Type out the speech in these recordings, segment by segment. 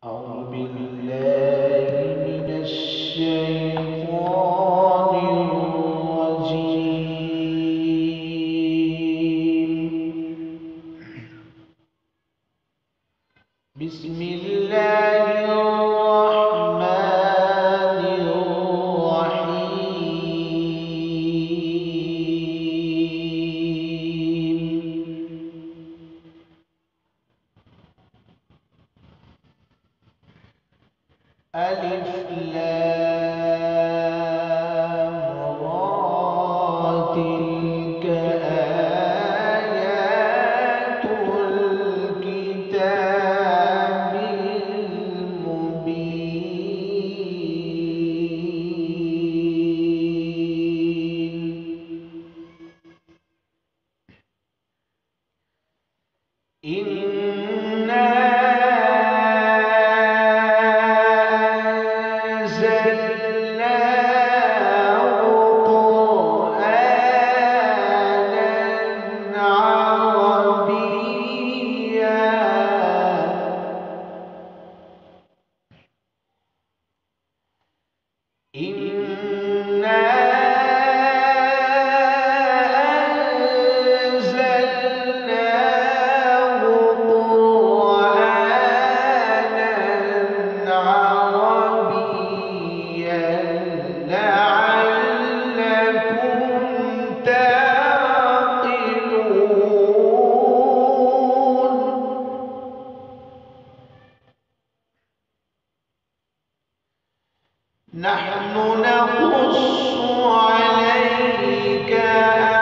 أعوذ بالله من الشيطان الرجيم. بسم الله الرحمن الرحيم. ألف لام را تلك آيات الكتاب المبين. إنا أنزلناه قرآنا عربيا. إنا أنزلناه قرآنا عربيا لعلكم تعقلون. نحن نقص عليك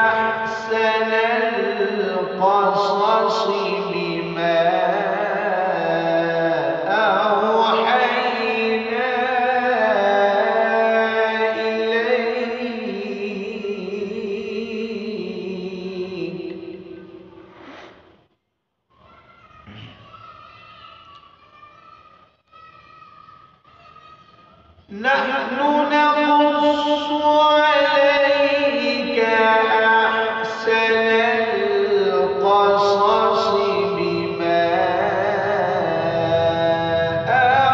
أحسن القصص بما أوحينا إليك. نحن نقص عليك أحسن القصص بما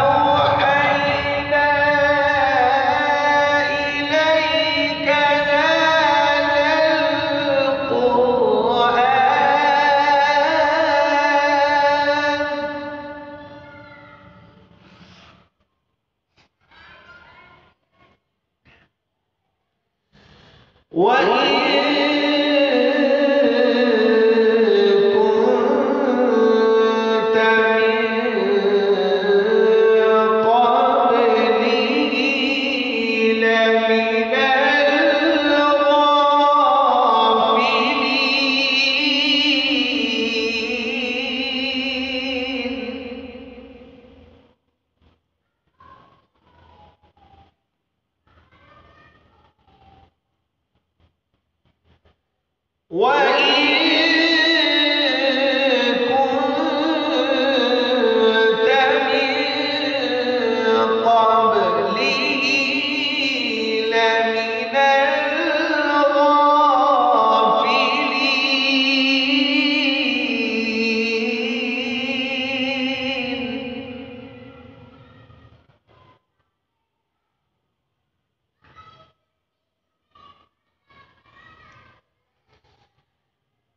أوحينا إليك هذا القرآن وإن كنت من قبله لمن الغافلين. وإن كنت من قبله لمن الغافلين.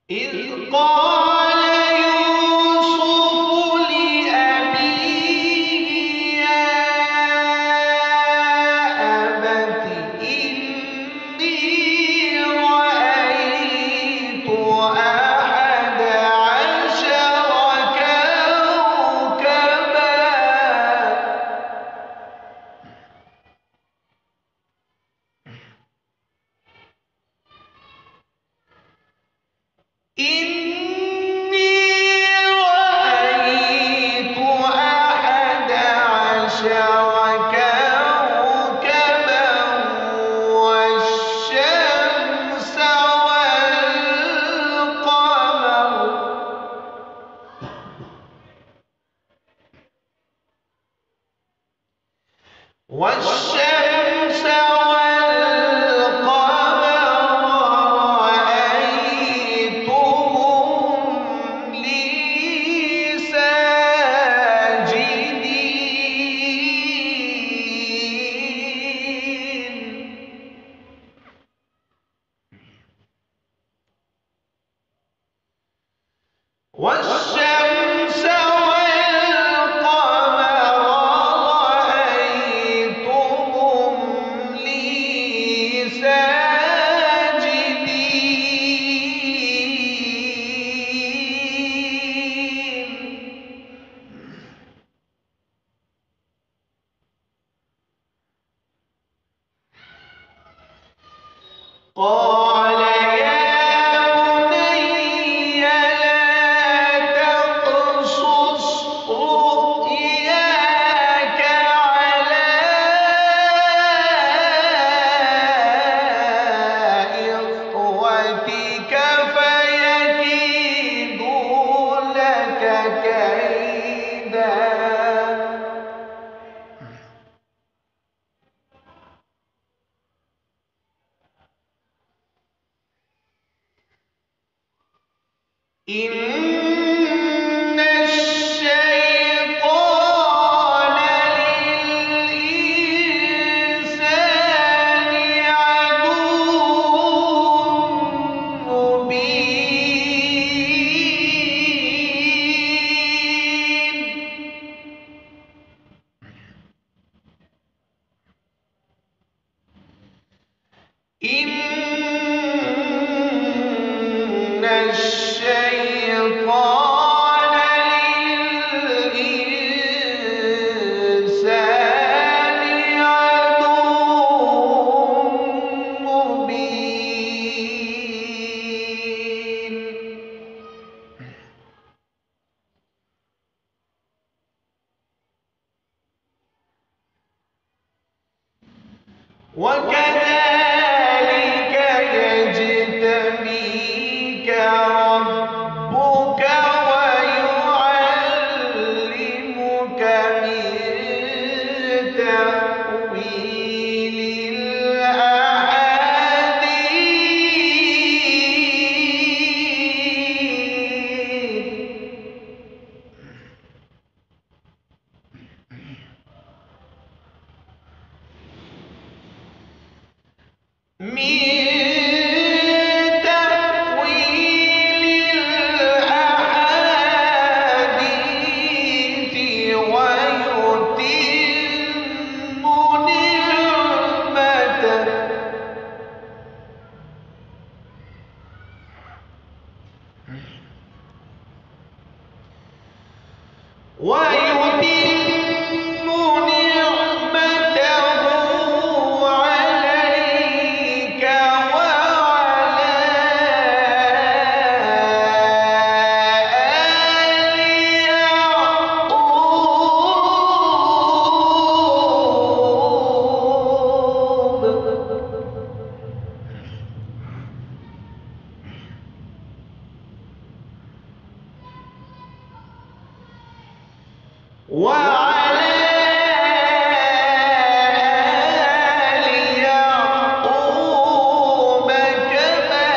إذ قال يوسف لأبيه يا أبت إني رأيت أحد عشر كوكبا. إني رأيت أحد عشر كوكبا والشمس والقمر رأيتهم لي ساجدين. قال يا بني لا تقصص رؤياك على إخوتك فيكيدوا لك كيدا. إن الشيطان للإنسان عدو مبين. إن الشيطان للإنسان عدو مبين. وكذلك يجتبيك ربك ويعلمك من تأويل الأحاديث ويتم نعمته عليك وعلى آل يعقوب. وعلى آل يعقوب كما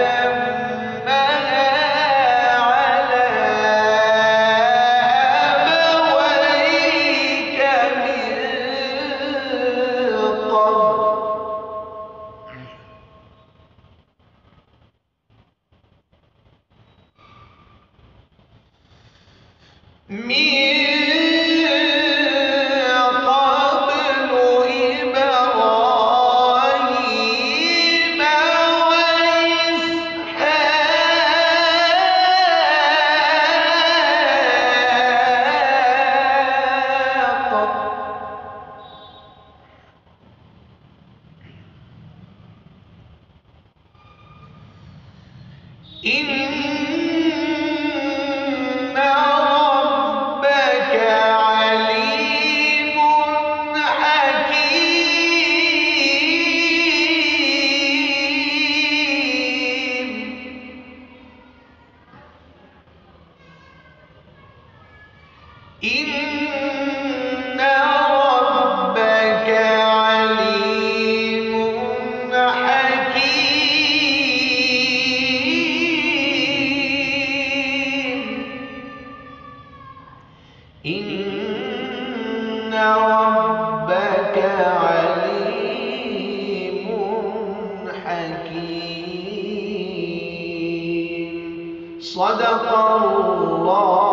أتمها على أبويك من قبل. إبراهيم وإسحاق. إن ربك عليم حكيم. إن ربك عليم حكيم. إن ربك عليم حكيم. صدق الله